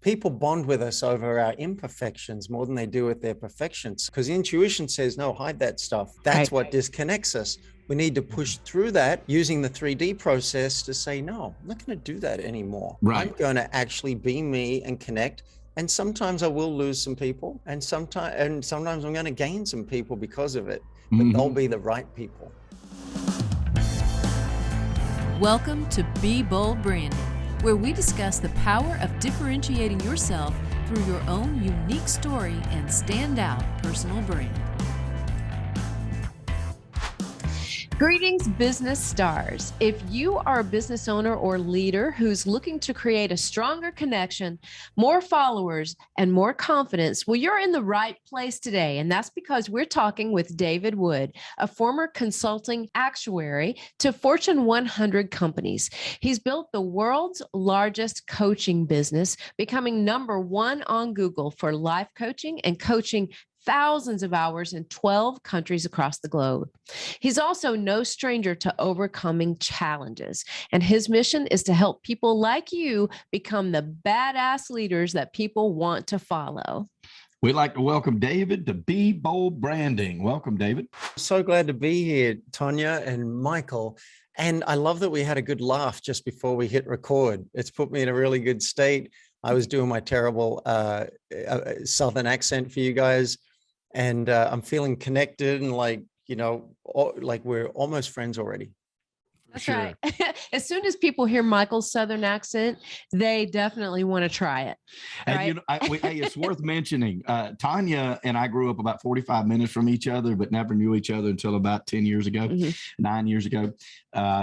people bond with us over our imperfections more than they do with their perfections, because intuition says, no, hide that stuff. That's what disconnects us. We need to push through that using the 3D process to say, no, I'm not going to do that anymore. I'm going to actually be me and connect. And sometimes I will lose some people, and sometimes I'm going to gain some people because of it, but they'll be the right people. Welcome to Be Bold Branding, where we discuss the power of differentiating yourself through your own unique story and standout personal brand. Greetings, business stars. If you are a business owner or leader who's looking to create a stronger connection, more followers, and more confidence, well, you're in the right place today. And that's because we're talking with David Wood, a former consulting actuary to Fortune 100 companies. He's built the world's largest coaching business, becoming #1 on Google for life coaching and coaching thousands of hours in 12 countries across the globe. He's also no stranger to overcoming challenges, and his mission is to help people like you become the badass leaders that people want to follow. We'd like to welcome David to Be Bold Branding. Welcome, David. So glad to be here, Tonya and Michael. And I love that we had a good laugh just before we hit record. It's put me in a really good state. I was doing my terrible Southern accent for you guys. And I'm feeling connected and like we're almost friends already. That's right. As soon as people hear Michael's Southern accent, they definitely want to try it. And hey, it's worth mentioning, Tanya and I grew up about 45 minutes from each other, but never knew each other until about 10 years ago, 9 years ago.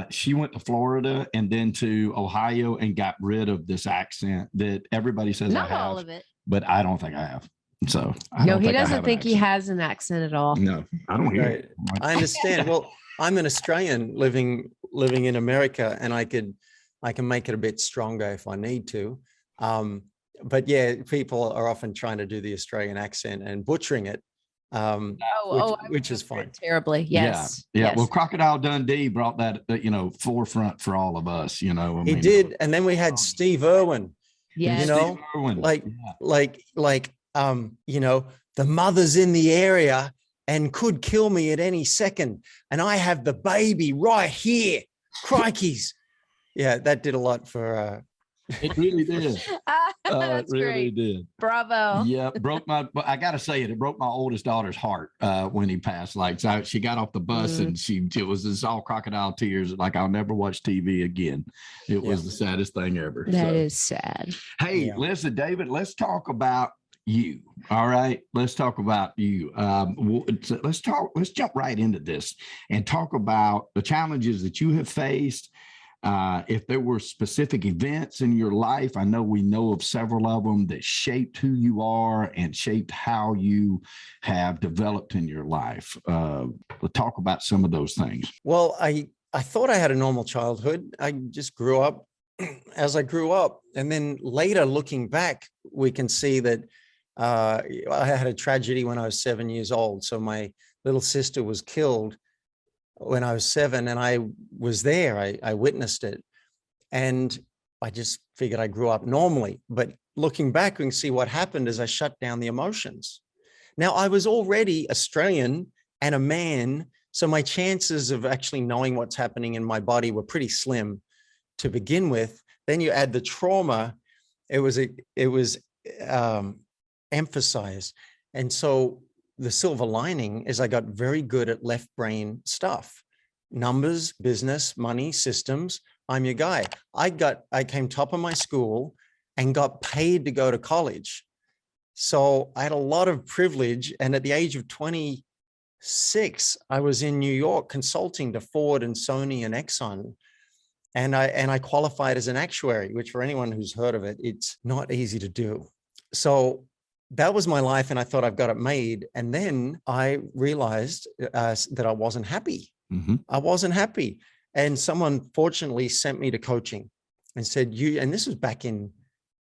She went to Florida and then to Ohio and got rid of this accent that everybody says I have. Not all of it. But I don't think I have. So no, he doesn't think he has an accent at all. No, I don't hear it. I understand. Well, I'm an Australian living in America, and I can make it a bit stronger if I need to. But yeah, people are often trying to do the Australian accent and butchering it, which is fine. Terribly, yes. Yeah. Yes. Well, Crocodile Dundee brought that, forefront for all of us. He did, and then we had Steve Irwin. Yes. Steve Irwin. The mother's in the area and could kill me at any second. And I have the baby right here. Crikeys. Yeah, that did a lot for... It really did. That's it really great. Did. Bravo. Yeah, I got to say it broke my oldest daughter's heart when he passed. So she got off the bus and it was just all crocodile tears. Like, I'll never watch TV again. It was the saddest thing ever. That is sad. Hey, listen, David, let's talk about you. All right, let's talk about you. Let's jump right into this and talk about the challenges that you have faced. If there were specific events in your life, I know we know of several of them that shaped who you are and shaped how you have developed in your life. We'll talk about some of those things. Well, I thought I had a normal childhood. I just grew up as I grew up. And then later, looking back, we can see that I had a tragedy when I was 7 years old. So my little sister was killed when I was 7, and I was there. I witnessed it, and I just figured I grew up normally. But looking back, we can see what happened as I shut down the emotions. Now, I was already Australian and a man, so my chances of actually knowing what's happening in my body were pretty slim to begin with. Then you add the trauma, it was emphasized. And so the silver lining is I got very good at left brain stuff, numbers, business, money, systems. I'm your guy. I came top of my school and got paid to go to college. So I had a lot of privilege. And at the age of 26, I was in New York consulting to Ford and Sony and Exxon. And I qualified as an actuary, which for anyone who's heard of it, it's not easy to do. So that was my life, and I thought I've got it made. And then I realized that I wasn't happy. I wasn't happy. And someone fortunately sent me to coaching and said, and this was back in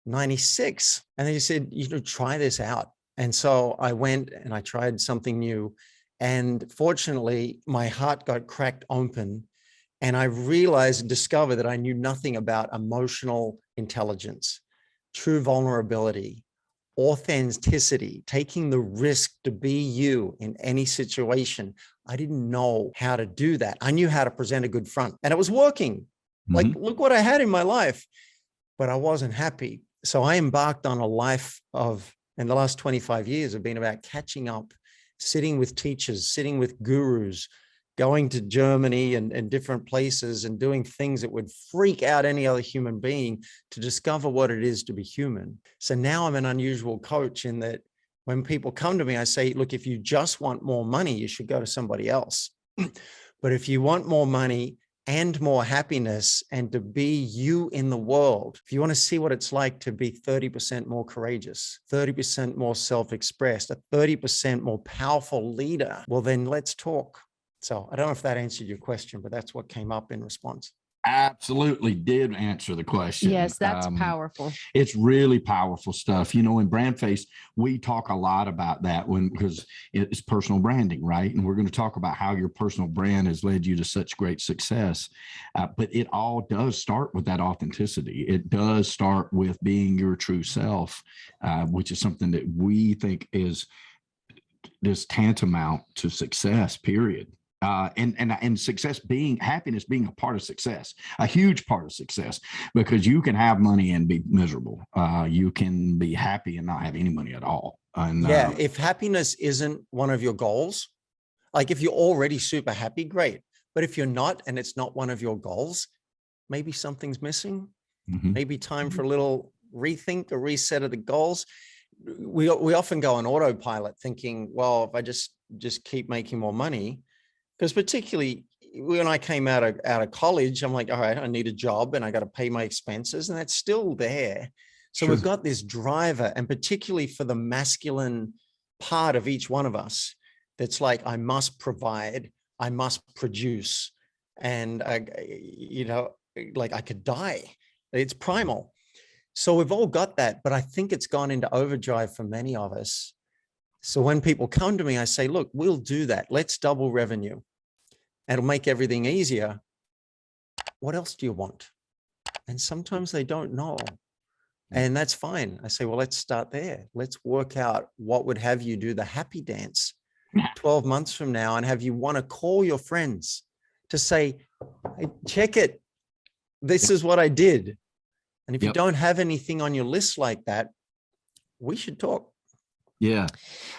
96. And they said, try this out. And so I went and I tried something new. And fortunately, my heart got cracked open. And I realized and discovered that I knew nothing about emotional intelligence. true vulnerability, authenticity, taking the risk to be you in any situation. I didn't know how to do that. I knew how to present a good front, and it was working. Like, look what I had in my life, but I wasn't happy. So I embarked on a life of, in the last 25 years, have been about catching up, sitting with teachers, sitting with gurus, going to Germany and different places and doing things that would freak out any other human being to discover what it is to be human. So now I'm an unusual coach in that when people come to me, I say, look, if you just want more money, you should go to somebody else. But if you want more money and more happiness and to be you in the world, if you want to see what it's like to be 30% more courageous, 30% more self-expressed, a 30% more powerful leader, well, then let's talk. So I don't know if that answered your question, but that's what came up in response. Absolutely did answer the question. Yes, that's powerful. It's really powerful stuff. In BrandFace, we talk a lot about that because it's personal branding, right? And we're going to talk about how your personal brand has led you to such great success. But it all does start with that authenticity. It does start with being your true self, which is something that we think is tantamount to success, period. And success being happiness being a part of success, a huge part of success, because you can have money and be miserable. You can be happy and not have any money at all. And yeah, if happiness isn't one of your goals, like if you're already super happy, great. But if you're not, and it's not one of your goals, maybe something's missing. Maybe time for a little rethink, a reset of the goals. We often go on autopilot thinking, well, if I just keep making more money. Because particularly when I came out of college, I'm like, all right, I need a job and I got to pay my expenses, and that's still there. So we've got this driver, and particularly for the masculine part of each one of us, that's like, I must provide, I must produce, and like I could die. It's primal. So we've all got that, but I think it's gone into overdrive for many of us. So when people come to me, I say, look, we'll do that. Let's double revenue. It'll make everything easier. What else do you want? And sometimes they don't know. And that's fine. I say, well, let's start there. Let's work out what would have you do the happy dance 12 months from now and have you want to call your friends to say, hey, check it. This is what I did. And if you don't have anything on your list like that, we should talk. Yeah,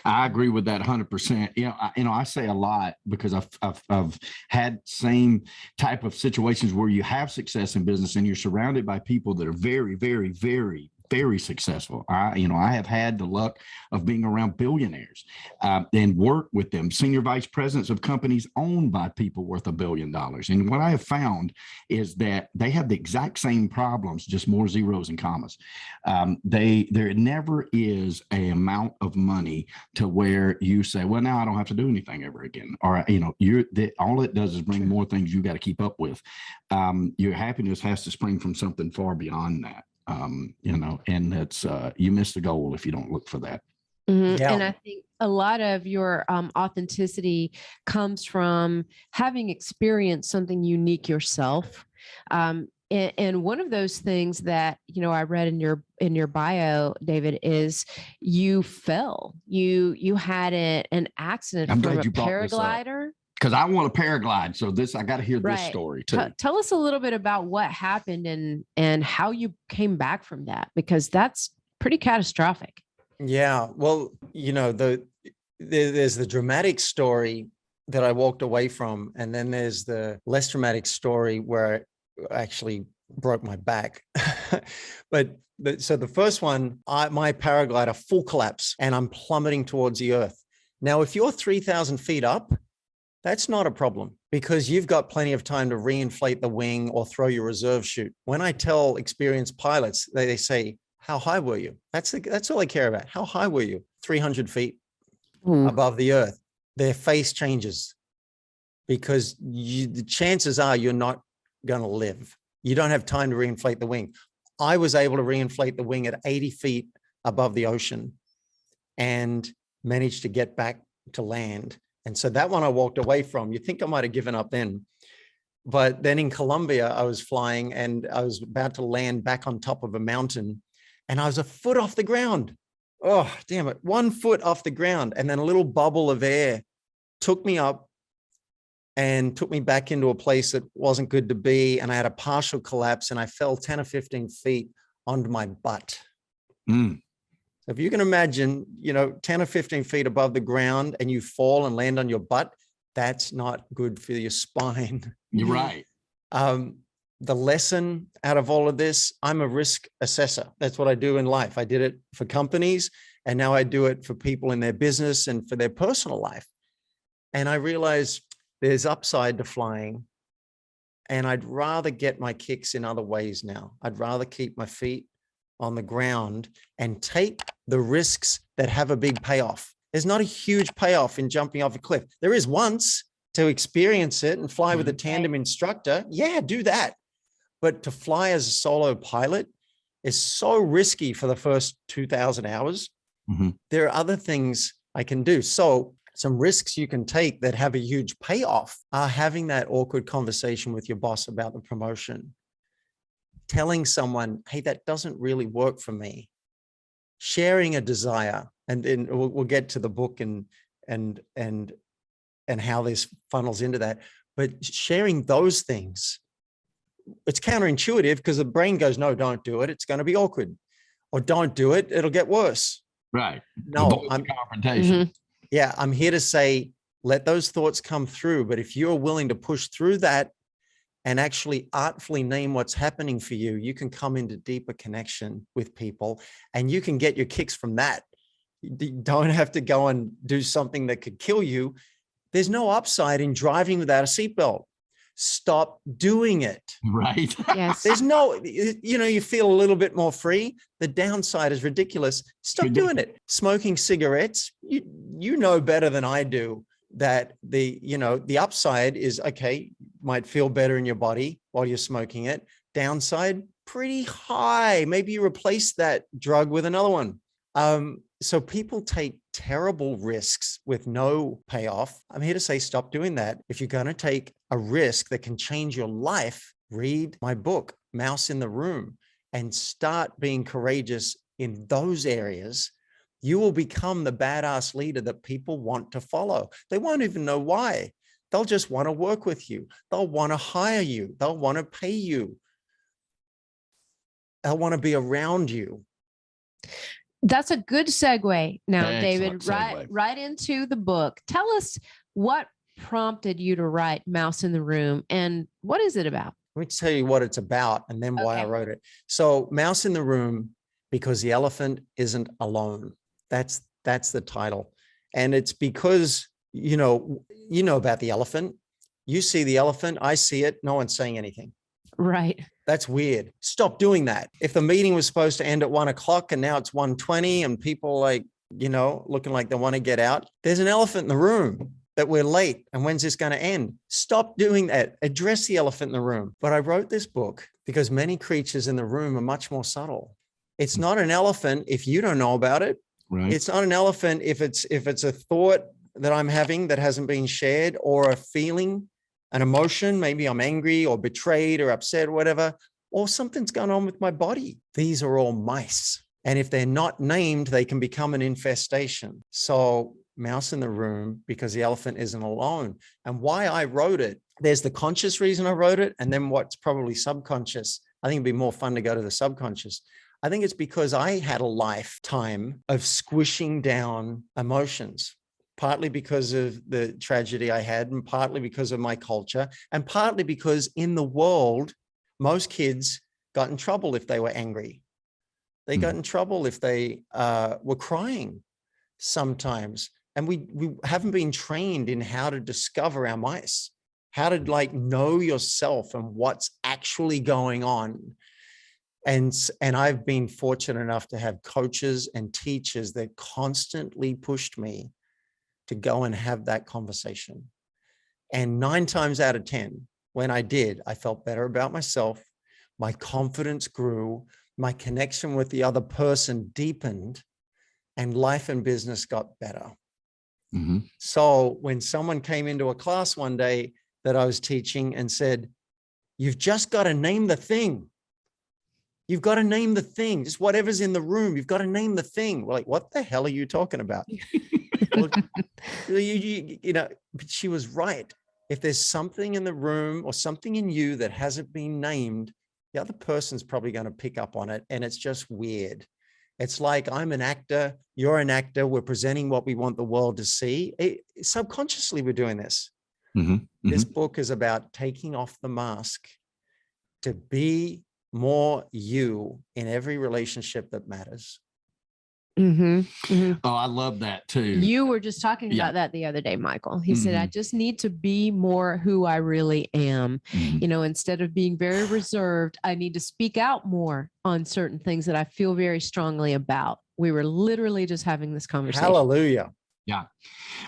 I agree with that 100%. I say a lot because I've had same type of situations where you have success in business and you're surrounded by people that are very, very, very, very successful. I have had the luck of being around billionaires and work with them, senior vice presidents of companies owned by people worth $1 billion. And what I have found is that they have the exact same problems, just more zeros and commas. There never is an amount of money to where you say, well, now I don't have to do anything ever again. Or, all it does is bring more things you got to keep up with. Your happiness has to spring from something far beyond that. And it's you miss the goal if you don't look for that. And I think a lot of your authenticity comes from having experienced something unique yourself. And one of those things that, I read in your bio, David, is you fell. You had an accident from a paraglider. Because I want to paraglide. So I got to hear this story too. Tell us a little bit about what happened and how you came back from that, because that's pretty catastrophic. Yeah. Well, there's the dramatic story that I walked away from. And then there's the less dramatic story where I actually broke my back. So the first one, my paraglider full collapse and I'm plummeting towards the earth. Now, if you're 3,000 feet up, that's not a problem because you've got plenty of time to reinflate the wing or throw your reserve chute. When I tell experienced pilots, they say, how high were you? That's all I care about. How high were you? 300 feet above the earth. Their face changes because the chances are you're not going to live. You don't have time to reinflate the wing. I was able to reinflate the wing at 80 feet above the ocean and managed to get back to land. And so that one I walked away from. You think I might have given up then. But then in Colombia, I was flying and I was about to land back on top of a mountain. and I was a foot off the ground. Oh, damn it. 1 foot off the ground. And then a little bubble of air took me up and took me back into a place that wasn't good to be. And I had a partial collapse and I fell 10 or 15 feet onto my butt. Mm. So if you can imagine, 10 or 15 feet above the ground and you fall and land on your butt, that's not good for your spine. You're right. The lesson out of all of this, I'm a risk assessor. That's what I do in life. I did it for companies, and now I do it for people in their business and for their personal life. And I realize there's upside to flying, and I'd rather get my kicks in other ways now. I'd rather keep my feet on the ground and take the risks that have a big payoff. There's not a huge payoff in jumping off a cliff. There is once to experience it and fly with a tandem instructor. Yeah, do that. But to fly as a solo pilot is so risky for the first 2,000 hours. Mm-hmm. There are other things I can do. So some risks you can take that have a huge payoff are having that awkward conversation with your boss about the promotion, telling someone, hey, that doesn't really work for me, sharing a desire. And then we'll get to the book and how this funnels into that. But sharing those things, it's counterintuitive because the brain goes, no, don't do it. It's going to be awkward. Or don't do it. It'll get worse. Right. No, I'm confrontation. Yeah, I'm here to say, let those thoughts come through. But if you're willing to push through that and actually artfully name what's happening for you, you can come into deeper connection with people and you can get your kicks from that. You don't have to go and do something that could kill you. There's no upside in driving without a seatbelt. Stop doing it. Right. Yes. There's no, you feel a little bit more free. The downside is ridiculous. Stop doing it. Smoking cigarettes, you know better than I do that the upside is, okay, might feel better in your body while you're smoking it. Downside, pretty high. Maybe you replace that drug with another one. So people take terrible risks with no payoff. I'm here to say, stop doing that. If you're going to take a risk that can change your life, read my book, Mouse in the Room, and start being courageous in those areas. You will become the badass leader that people want to follow. They won't even know why. They'll just want to work with you. They'll want to hire you. They'll want to pay you. They'll want to be around you. That's a good segue now, Excellent David, segue. right into the book. Tell us what prompted you to write Mouse in the Room and what is it about? Let me tell you what it's about and then why I wrote it. So Mouse in the Room, because the elephant isn't alone. That's the title. And it's because, you know about the elephant. You see the elephant, I see it, no one's saying anything. Right. That's weird. Stop doing that. If the meeting was supposed to end at 1:00 and now it's 1:20 and people looking like they want to get out, there's an elephant in the room that we're late. And when's this going to end? Stop doing that. Address the elephant in the room. But I wrote this book because many creatures in the room are much more subtle. It's not an elephant if you don't know about it. Right. It's not an elephant if it's a thought that I'm having that hasn't been shared, or a feeling, an emotion, maybe I'm angry or betrayed or upset or whatever, or something's going on with my body. These are all mice. And if they're not named, they can become an infestation. So Mouse in the Room, because the elephant isn't alone. And why I wrote it, there's the conscious reason I wrote it, and then what's probably subconscious. I think it'd be more fun to go to the subconscious. I think it's because I had a lifetime of squishing down emotions, partly because of the tragedy I had, and partly because of my culture, and partly because in the world, most kids got in trouble if they were angry. They got in trouble if they were crying sometimes. And we haven't been trained in how to discover our mice, how to know yourself and what's actually going on. And I've been fortunate enough to have coaches and teachers that constantly pushed me to go and have that conversation. And 9 times out of 10, when I did, I felt better about myself. My confidence grew. My connection with the other person deepened, and life and business got better. Mm-hmm. So when someone came into a class one day that I was teaching and said, "You've just got to name the thing," You've got to name the thing, just whatever's in the room. You've got to name the thing. We're like, what the hell are you talking about? Well, but she was right. If there's something in the room or something in you that hasn't been named, the other person's probably going to pick up on it. And it's just weird. It's like, I'm an actor, you're an actor, we're presenting what we want the world to see. Subconsciously, we're doing this. This book is about taking off the mask to be more you in every relationship that matters. Oh, I love that too. You were just talking about that the other day, Michael. He said, I just need to be more who I really am. Instead of being very reserved, I need to speak out more on certain things that I feel very strongly about. We were literally just having this conversation. Hallelujah. Yeah.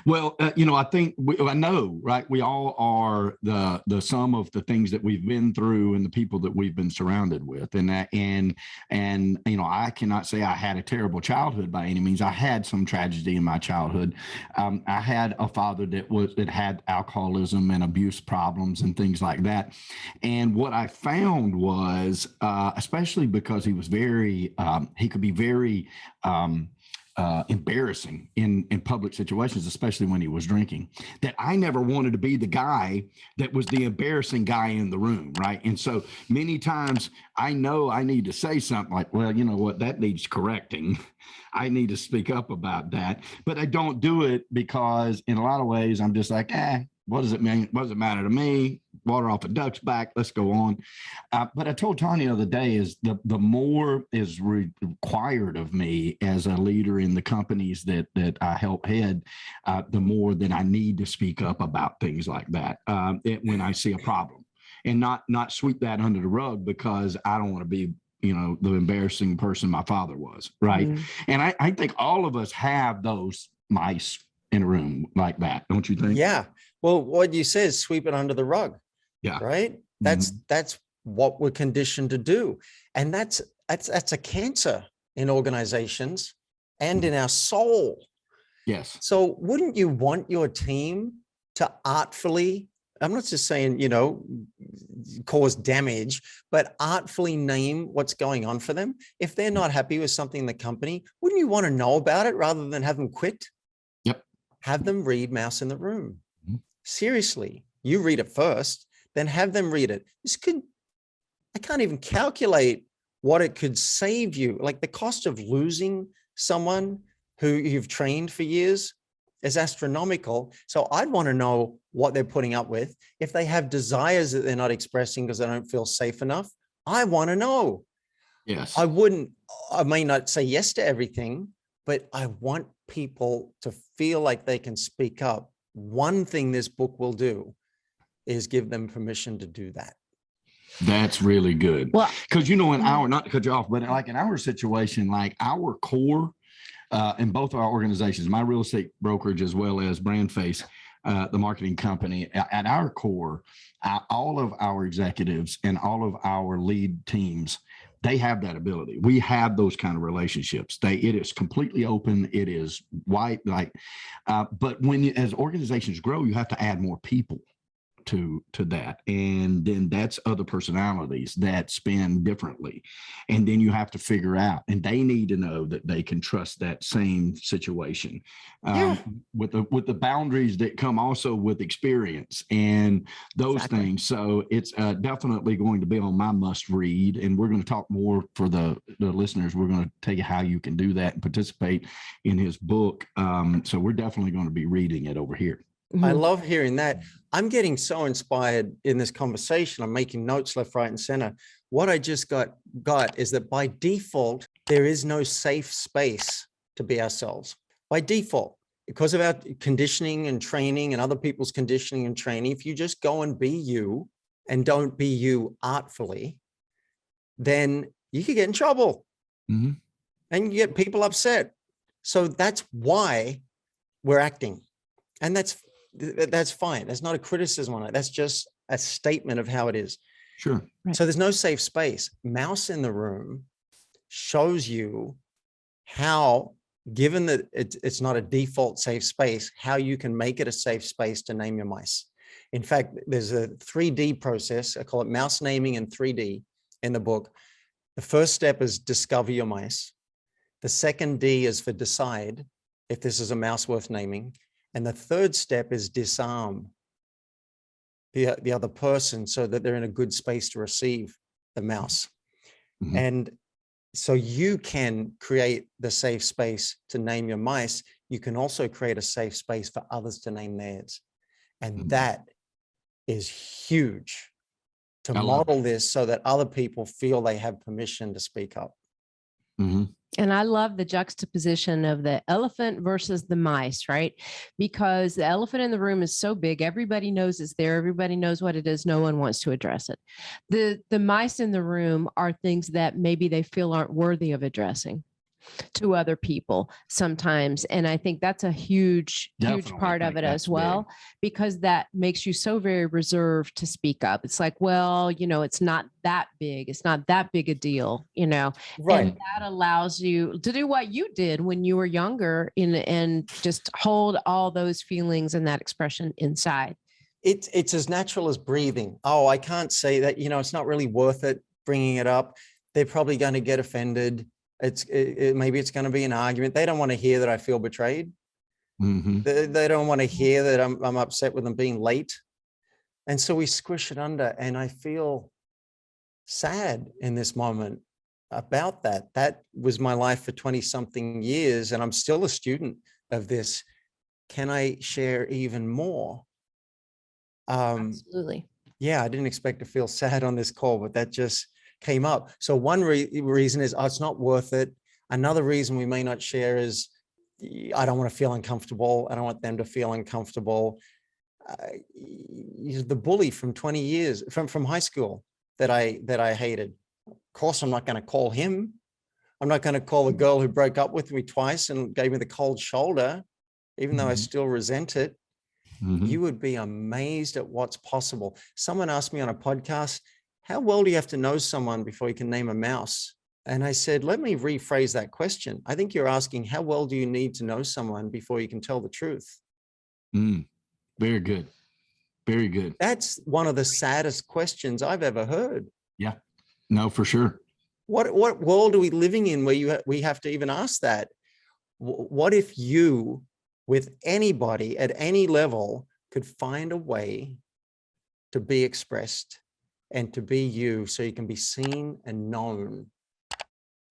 Well, I think I know, right? We all are the sum of the things that we've been through and the people that we've been surrounded with. And I cannot say I had a terrible childhood by any means. I had some tragedy in my childhood. I had a father that had alcoholism and abuse problems and things like that. And what I found was, especially because he was he could be very embarrassing in public situations, especially when he was drinking, that I never wanted to be the guy that was the embarrassing guy in the room, right? And so many times I know I need to say something like, well, you know what, that needs correcting. I need to speak up about that. But I don't do it because in a lot of ways, I'm just like, what does it mean? What does it matter to me? Water off a duck's back. Let's go on. But I told Tanya the other day is the more is required of me as a leader in the companies that I help head, the more that I need to speak up about things like that when I see a problem, and not sweep that under the rug because I don't want to be the embarrassing person my father was, right? And I think all of us have those mice in a room like that, don't you think? Yeah. Well, what you say is sweep it under the rug. Yeah. Right. That's what we're conditioned to do. And that's a cancer in organizations and in our soul. Yes. So wouldn't you want your team to artfully, I'm not just saying, cause damage, but artfully name what's going on for them? If they're not happy with something in the company, wouldn't you want to know about it rather than have them quit? Yep. Have them read Mouse in the Room. Seriously, you read it first, then have them read it. I can't even calculate what it could save you. Like the cost of losing someone who you've trained for years is astronomical. So I'd want to know what they're putting up with. If they have desires that they're not expressing because they don't feel safe enough, I want to know. Yes. I may not say yes to everything, but I want people to feel like they can speak up. One thing this book will do is give them permission to do that. That's really good. Well, because in our, not to cut you off, but like in our situation, like our core in both of our organizations, my real estate brokerage as well as BrandFace, the marketing company, at our core, all of our executives and all of our lead teams, they have that ability. We have those kind of relationships. It is completely open. It is white, but as organizations grow, you have to add more people to that, and then that's other personalities that spin differently, and then you have to figure out, and they need to know that they can trust that same situation with the boundaries that come also with experience and those things. So it's definitely going to be on my must read, and we're going to talk more for the listeners. We're going to tell you how you can do that and participate in his book. So we're definitely going to be reading it over here. I love hearing that. I'm getting so inspired in this conversation. I'm making notes left, right, and center. What I just got is that by default, there is no safe space to be ourselves. By default, because of our conditioning and training and other people's conditioning and training, if you just go and be you and don't be you artfully, then you could get in trouble and you get people upset. So that's why we're acting. And that's fine. That's not a criticism on it. That's just a statement of how it is. Sure. Right. So there's no safe space. Mouse in the Room shows you how, given that it's not a default safe space, how you can make it a safe space to name your mice. In fact, there's a 3D process. I call it mouse naming in 3D in the book. The first step is discover your mice. The second D is for decide if this is a mouse worth naming. And the third step is disarm the other person so that they're in a good space to receive the mouse. Mhm. And so you can create the safe space to name your mice. You can also create a safe space for others to name theirs. And Mhm. that is huge, to I love model this so that other people feel they have permission to speak up. Mhm. And I love the juxtaposition of the elephant versus the mice, right? Because the elephant in the room is so big, everybody knows it's there, everybody knows what it is, no one wants to address it. The mice in the room are things that maybe they feel aren't worthy of addressing to other people sometimes. And I think that's a huge Definitely part of think it that's as well, big. because that makes you so very reserved to speak up. It's like, well, it's not that big. It's not that big a deal, Right. and that allows you to do what you did when you were younger and just hold all those feelings and that expression inside. It's as natural as breathing. Oh, I can't say that, it's not really worth it bringing it up. They're probably going to get offended. Maybe it's going to be an argument. They don't want to hear that I feel betrayed. Mhm. They don't want to hear that I'm upset with them being late. And so we squish it under, and I feel sad in this moment about that. That was my life for 20 something years, and I'm still a student of this. Can I share even more? Absolutely. Yeah, I didn't expect to feel sad on this call, but that just came up. So one reason is, it's not worth it. Another reason we may not share is, I don't want to feel uncomfortable. I don't want them to feel uncomfortable. The bully from 20 years from high school that I hated. Of course, I'm not going to call him. I'm not going to call the girl who broke up with me twice and gave me the cold shoulder, even though I still resent it. Mhm. You would be amazed at what's possible. Someone asked me on a podcast, how well do you have to know someone before you can name a mouse? And I said, let me rephrase that question. I think you're asking, how well do you need to know someone before you can tell the truth? Mm. Very good. Very good. That's one of the saddest questions I've ever heard. Yeah. No, for sure. What world are we living in where we have to even ask that? What if you, with anybody at any level, could find a way to be expressed and to be you so you can be seen and known?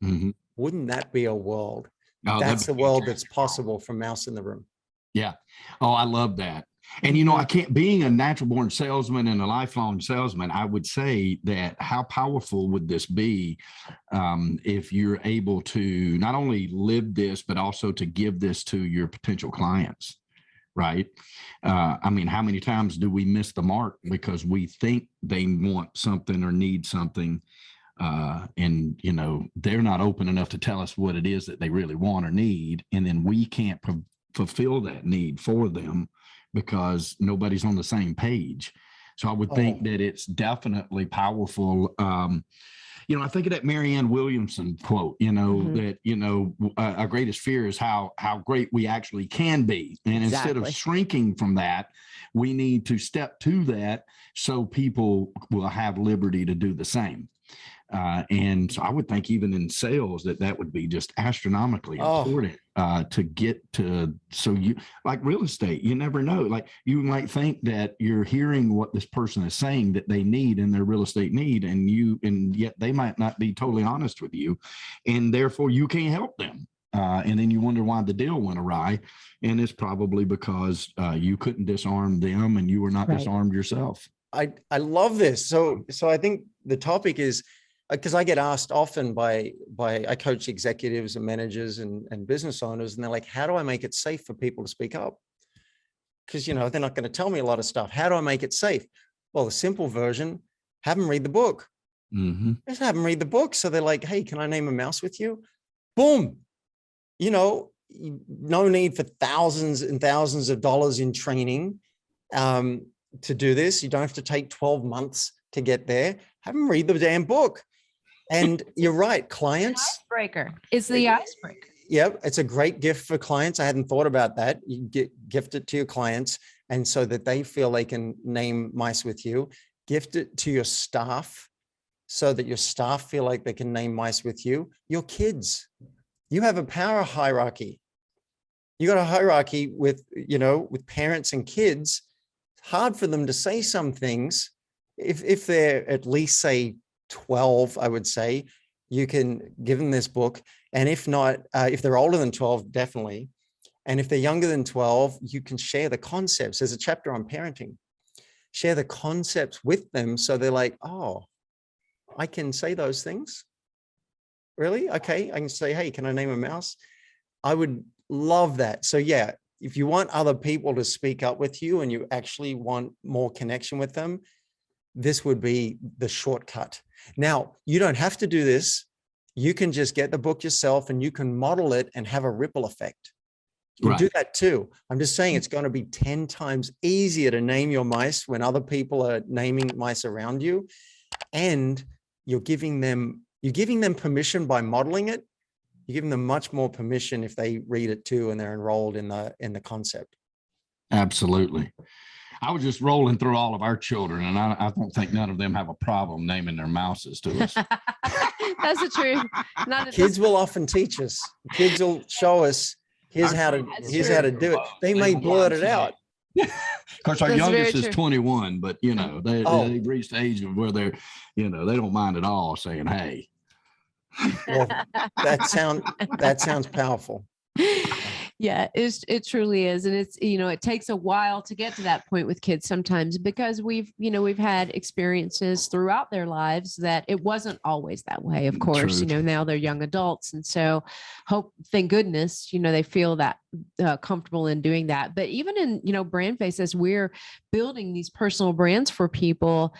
Mhm. Wouldn't that be a world? Oh, That's that'd the be world that's fantastic. possible from Mouse in the Room. Yeah. Oh, I love that. And, I can't, being a natural born salesman and a lifelong salesman, I would say that how powerful would this be if you're able to not only live this, but also to give this to your potential clients, right? I mean, how many times do we miss the mark because we think they want something or need something, and they're not open enough to tell us what it is that they really want or need, and then we can't fulfill that need for them because nobody's on the same page. So I would think that it's definitely powerful. I think of that Marianne Williamson quote, that, our greatest fear is how great we actually can be. And instead of Exactly. shrinking from that, we need to step to that so people will have liberty to do the same. And so I would think even in sales that would be just astronomically important to get to. So you, like real estate, you never know. Like you might think that you're hearing what this person is saying that they need in their real estate need, and yet they might not be totally honest with you, and therefore you can't help them. And then you wonder why the deal went awry, and it's probably because you couldn't disarm them, and you were not disarmed yourself. I love this. So I think the topic is, because I get asked often I coach executives and managers and business owners, and they're like, how do I make it safe for people to speak up? Because, they're not going to tell me a lot of stuff. How do I make it safe? Well, the simple version, have them read the book. Mm-hmm. Just have them read the book. So they're like, hey, can I name a mouse with you? Boom. No need for thousands and thousands of dollars in training to do this. You don't have to take 12 months to get there. Have them read the damn book. And you're right, clients. Icebreaker. It's the icebreaker. Yep, it's a great gift for clients. I hadn't thought about that. You gift it to your clients, and so that they feel they can name mice with you. Gift it to your staff. so that your staff feel like they can name mice with you? Your kids. You have a power hierarchy. You got a hierarchy with, with parents and kids. It's hard for them to say some things. If they're at least, say, 12, I would say, you can give them this book. And if not, if they're older than 12, definitely. And if they're younger than 12, you can share the concepts. There's a chapter on parenting. Share the concepts with them so they're like, oh, I can say those things. Really? Okay. I can say, hey, can I name a mouse? I would love that. So yeah, if you want other people to speak up with you and you actually want more connection with them, this would be the shortcut. Now, you don't have to do this. You can just get the book yourself and you can model it and have a ripple effect. You can do that too. I'm just saying it's going to be 10 times easier to name your mice when other people are naming mice around you. And you're giving them permission by modeling it. You're giving them much more permission if they read it too and they're enrolled in the concept. Absolutely. I was just rolling through all of our children, and I don't think none of them have a problem naming their mouses to us. That's the truth. Kids will often teach us. Kids will show us, here's how to do it. They may blurt it out. Of course, our youngest is 21, but they've reached the age of where they're, they don't mind at all saying, hey. Well, that sounds powerful. Yeah, it truly is. And it's, it takes a while to get to that point with kids sometimes because we've had experiences throughout their lives that it wasn't always that way. Of course, now they're young adults. And so thank goodness, they feel that comfortable in doing that. But even in, BrandFace, as we're building these personal brands for people,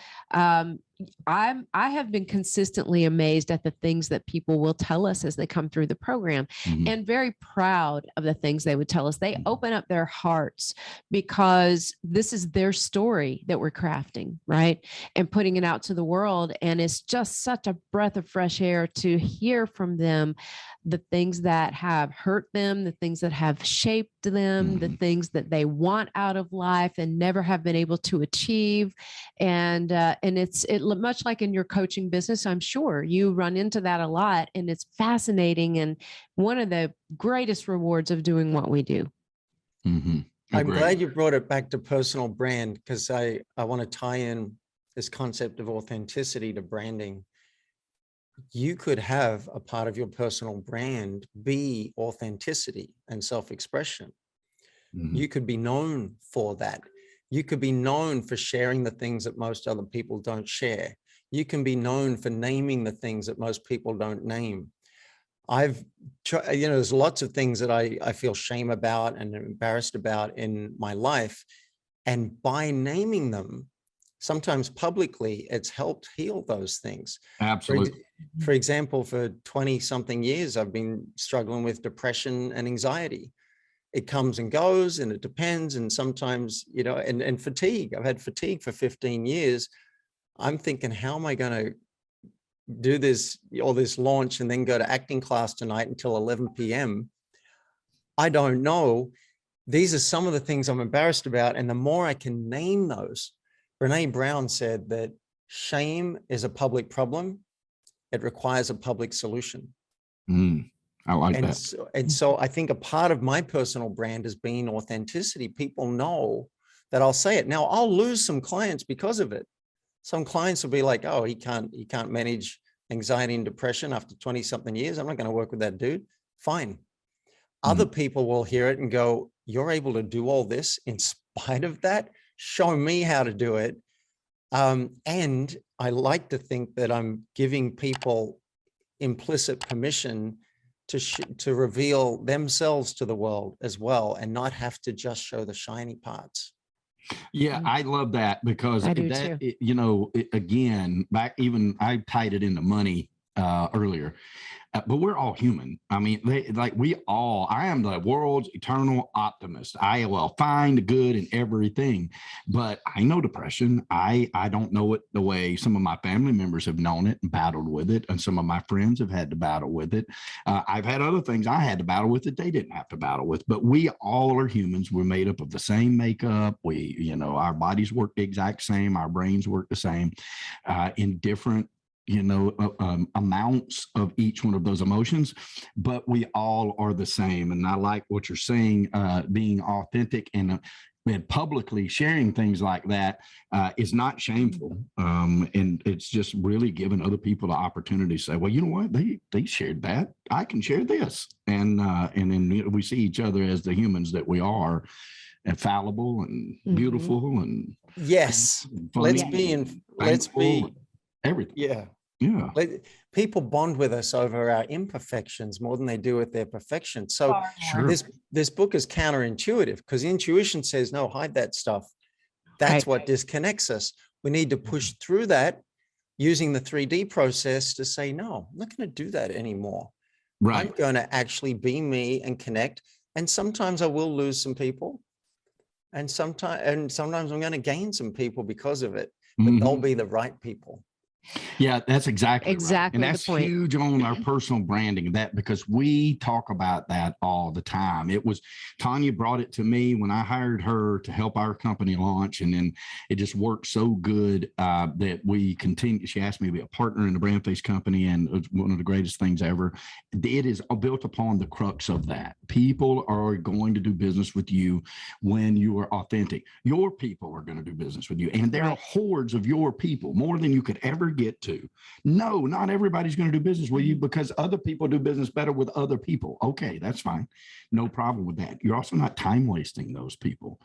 I have been consistently amazed at the things that people will tell us as they come through the program, and very proud of the things they would tell us. They open up their hearts because this is their story that we're crafting, right? And putting it out to the world. And it's just such a breath of fresh air to hear from them the things that have hurt them, the things that have shaped them, the things that they want out of life and never have been able to achieve. And it's much like in your coaching business, I'm sure you run into that a lot, and it's fascinating and one of the greatest rewards of doing what we do. I'm glad you brought it back to personal brand, because I want to tie in this concept of authenticity to branding. You could have a part of your personal brand be authenticity and self-expression. You could be known for that. You could be known for sharing the things that most other people don't share. You can be known for naming the things that most people don't name. There's lots of things that I feel shame about and embarrassed about in my life. And by naming them, sometimes publicly, it's helped heal those things. Absolutely. For example, for 20 something years, I've been struggling with depression and anxiety. It comes and goes and it depends. And sometimes, and fatigue. I've had fatigue for 15 years. I'm thinking, how am I going to do this launch and then go to acting class tonight until 11 p.m.? I don't know. These are some of the things I'm embarrassed about. And the more I can name those, Brene Brown said that shame is a public problem. It requires a public solution. I like that. So I think a part of my personal brand has been authenticity. People know that I'll say it. Now I'll lose some clients because of it. Some clients will be like, oh, he can't manage anxiety and depression after 20 something years. I'm not going to work with that dude. Fine. Other people will hear it and go, you're able to do all this in spite of that? Show me how to do it. And I like to think that I'm giving people implicit permission to reveal themselves to the world as well, and not have to just show the shiny parts. Yeah, I love that, because again, I tied it into money earlier, but we're all human. I mean, I am the world's eternal optimist. I will find the good in everything, but I know depression. I don't know it the way some of my family members have known it and battled with it. And some of my friends have had to battle with it. I've had other things I had to battle with that they didn't have to battle with, but we all are humans. We're made up of the same makeup. Our bodies work the exact same. Our brains work the same, in different amounts of each one of those emotions, but we all are the same. And I like what you're saying, being authentic and publicly sharing things like that is not shameful. And it's just really giving other people the opportunity to say, well, you know what, they shared that, I can share this. And then we see each other as the humans that we are, and fallible and beautiful and yes, and let's funny be and let's be thankful, everything. yeah. Yeah. People bond with us over our imperfections more than they do with their perfection. So Sure. this book is counterintuitive because intuition says, no, hide that stuff. That's what disconnects us. We need to push through that using the 3D process to say, no, I'm not going to do that anymore. Right. I'm going to actually be me and connect. And sometimes I will lose some people. And sometimes I'm going to gain some people because of it, but they'll be the right people. Yeah, that's exactly right. And the that's point. huge on our personal branding, that because we talk about that all the time. It was Tanya brought it to me when I hired her to help our company launch. And then it just worked so good that we continue. She asked me to be a partner in the BrandFace company, and it was one of the greatest things ever. It is built upon the crux of that. People are going to do business with you when you are authentic. Your people are going to do business with you. And there are hordes of your people, more than you could ever get to. No, not everybody's going to do business with you because other people do business better with other people. Okay, that's fine. No problem with that. You're also not time wasting those people.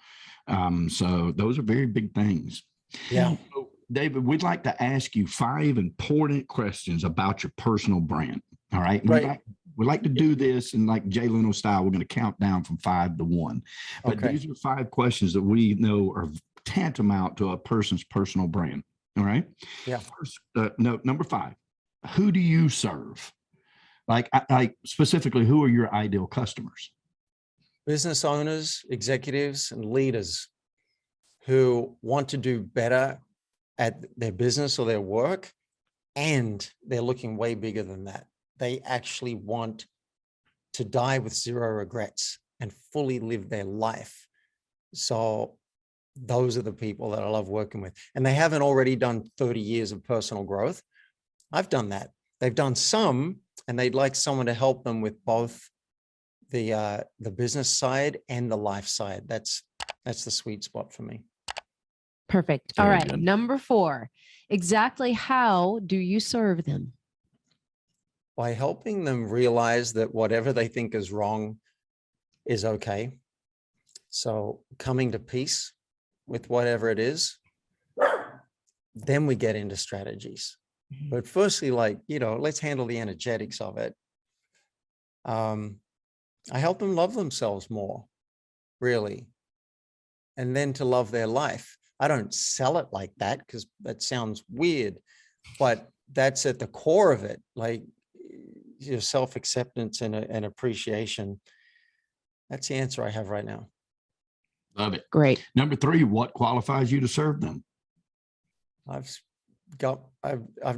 So those are very big things. Yeah. So, David, we'd like to ask you 5 important questions about your personal brand. All right. We'd like to do this in like Jay Leno style. We're going to count down from 5 to 1. But these are 5 questions that we know are tantamount to a person's personal brand. All right. Yeah. First, number 5, who do you serve? Like specifically, who are your ideal customers? Business owners, executives, and leaders who want to do better at their business or their work. And they're looking way bigger than that. They actually want to die with 0 regrets and fully live their life. So those are the people that I love working with. And they haven't already done 30 years of personal growth. I've done that. They've done some, and they'd like someone to help them with both the business side and the life side. That's the sweet spot for me. Perfect. All right. Number 4, exactly how do you serve them? By helping them realize that whatever they think is wrong is okay. So coming to peace with whatever it is, then we get into strategies. But firstly, let's handle the energetics of it. I help them love themselves more, really, and then to love their life. I don't sell it like that because that sounds weird, but that's at the core of it. Like your self-acceptance and appreciation. That's the answer I have right now. Love it. Great. Number 3, what qualifies you to serve them? I've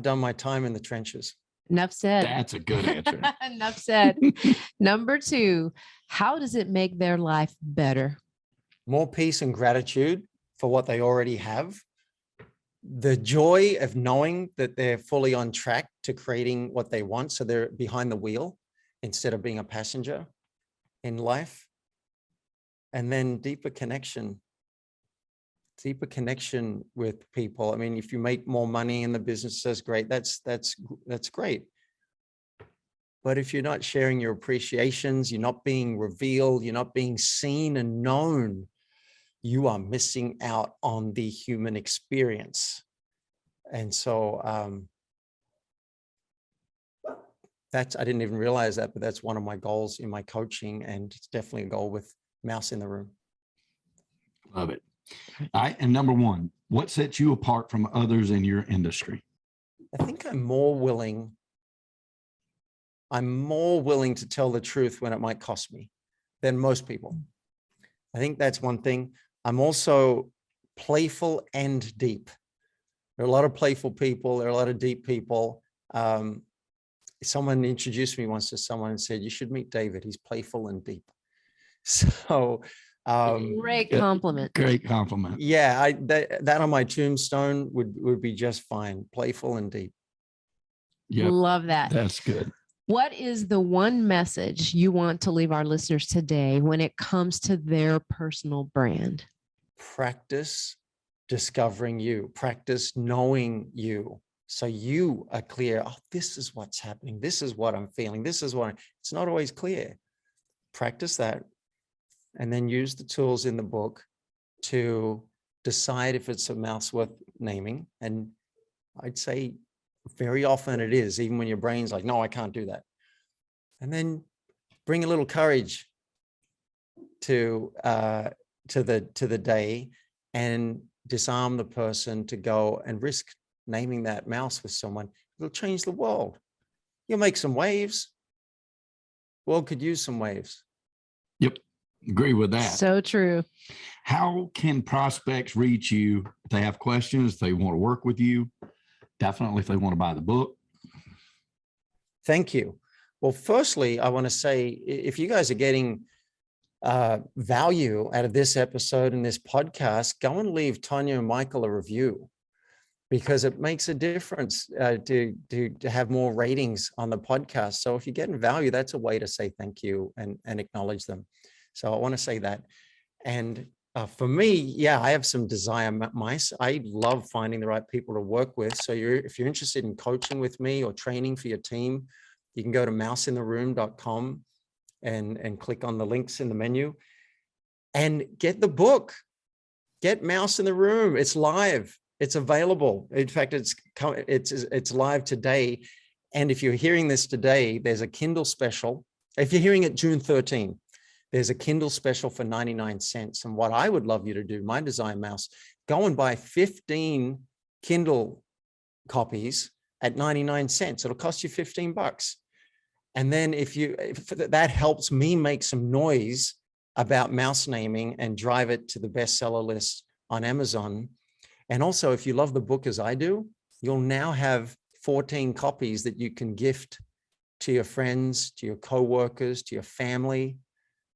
done my time in the trenches. Enough said. That's a good answer. Enough said. Number 2, how does it make their life better? More peace and gratitude for what they already have. The joy of knowing that they're fully on track to creating what they want. So they're behind the wheel instead of being a passenger in life. And then deeper connection with people. I mean, if you make more money in the business, that's great. That's great. But if you're not sharing your appreciations, you're not being revealed, you're not being seen and known, you are missing out on the human experience. And so I didn't even realize that, but that's one of my goals in my coaching. And it's definitely a goal with Mouse in the Room. Love it. All right. And number 1, what sets you apart from others in your industry? I think I'm more willing to tell the truth when it might cost me than most people. I think that's one thing. I'm also playful and deep. There are a lot of playful people. There are a lot of deep people. Someone introduced me once to someone and said, you should meet David. He's playful and deep. So great compliment. Great compliment. Yeah, that on my tombstone would be just fine. Playful and deep. Yep. Love that. That's good. What is the one message you want to leave our listeners today when it comes to their personal brand? Practice discovering you, practice knowing you. So you are clear. Oh, this is what's happening. This is what I'm feeling. This is what it's not always clear. Practice that. And then use the tools in the book to decide if it's a mouse worth naming. And I'd say very often it is, even when your brain's like, no, I can't do that. And then bring a little courage to the day and disarm the person to go and risk naming that mouse with someone. It'll change the world. You'll make some waves. The world could use some waves. Yep. Agree with that. So true. How can prospects reach you if they have questions, if they want to work with you? Definitely if they want to buy the book. Thank you. Well, firstly, I want to say, if you guys are getting value out of this episode and this podcast, go and leave Tanya and Michael a review, because it makes a difference to have more ratings on the podcast. So if you're getting value, that's a way to say thank you and acknowledge them. So I want to say that. And for me, yeah, I have some desire mice. I love finding the right people to work with. So if you're interested in coaching with me or training for your team, you can go to mouseintheroom.com and click on the links in the menu and get the book. Get Mouse in the Room. It's live. It's available. In fact, it's live today. And if you're hearing this today, there's a Kindle special. If you're hearing it June 13, there's a Kindle special for 99 cents. And what I would love you to do, my design mouse, go and buy 15 Kindle copies at 99 cents. It'll cost you $15. And then if that helps me make some noise about mouse naming and drive it to the bestseller list on Amazon. And also, if you love the book as I do, you'll now have 14 copies that you can gift to your friends, to your coworkers, to your family,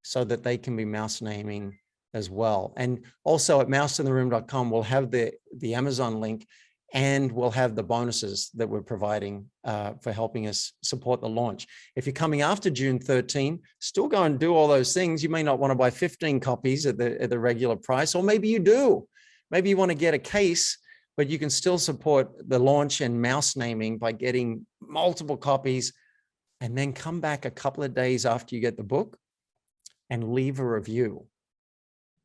so that they can be mouse naming as well. And also at mouseintheroom.com, we'll have the Amazon link, and we'll have the bonuses that we're providing for helping us support the launch. If you're coming after June 13, still go and do all those things. You may not want to buy 15 copies at the regular price, or maybe you do. Maybe you want to get a case, but you can still support the launch and mouse naming by getting multiple copies, and then come back a couple of days after you get the book and leave a review.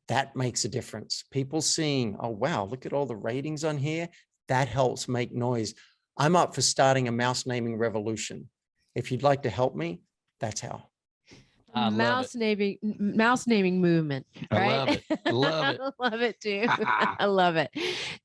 That makes a difference. People seeing, oh, wow, look at all the ratings on here. That helps make noise. I'm up for starting a mouse naming revolution. If you'd like to help me, that's how. Mouse naming movement. Right? I love it. I love it. I love it too. I love it.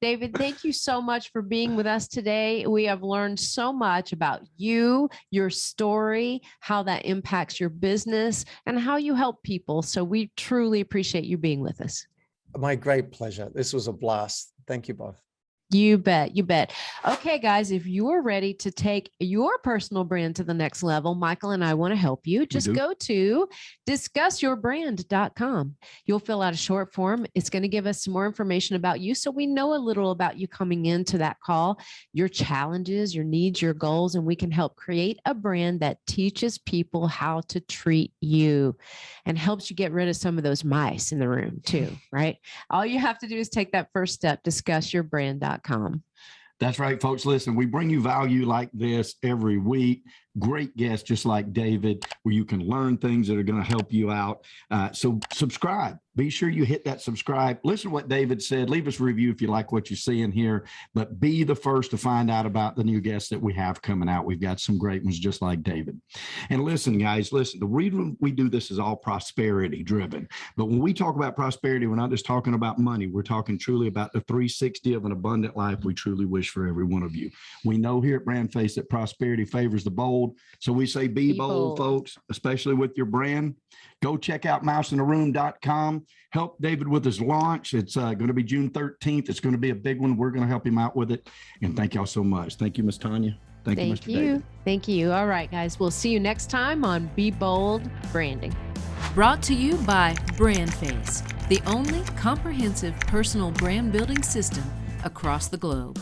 David, thank you so much for being with us today. We have learned so much about you, your story, how that impacts your business, and how you help people. So we truly appreciate you being with us. My great pleasure. This was a blast. Thank you both. You bet. You bet. Okay, guys, if you are ready to take your personal brand to the next level, Michael and I want to help you. Just go to discussyourbrand.com. You'll fill out a short form. It's going to give us some more information about you, so we know a little about you coming into that call, your challenges, your needs, your goals, and we can help create a brand that teaches people how to treat you and helps you get rid of some of those mice in the room too, right? All you have to do is take that first step, discussyourbrand.com. That's right, folks. Listen, we bring you value like this every week. Great guests just like David, where you can learn things that are going to help you out. So subscribe. Be sure you hit that subscribe. Listen to what David said. Leave us a review if you like what you see in here, but be the first to find out about the new guests that we have coming out. We've got some great ones just like David. And listen, guys, listen, the reason we do this is all prosperity driven. But when we talk about prosperity, we're not just talking about money. We're talking truly about the 360 of an abundant life we truly wish for every one of you. We know here at BrandFace that prosperity favors the bold. So we say be bold, folks, especially with your brand. Go check out mouseintheroom.com. Help David with his launch. It's going to be June 13th. It's going to be a big one. We're going to help him out with it. And thank y'all so much. Thank you, Miss Tanya. Thank you, Mr. David. Thank you. All right, guys. We'll see you next time on Be Bold Branding. Brought to you by BrandFace, the only comprehensive personal brand building system across the globe.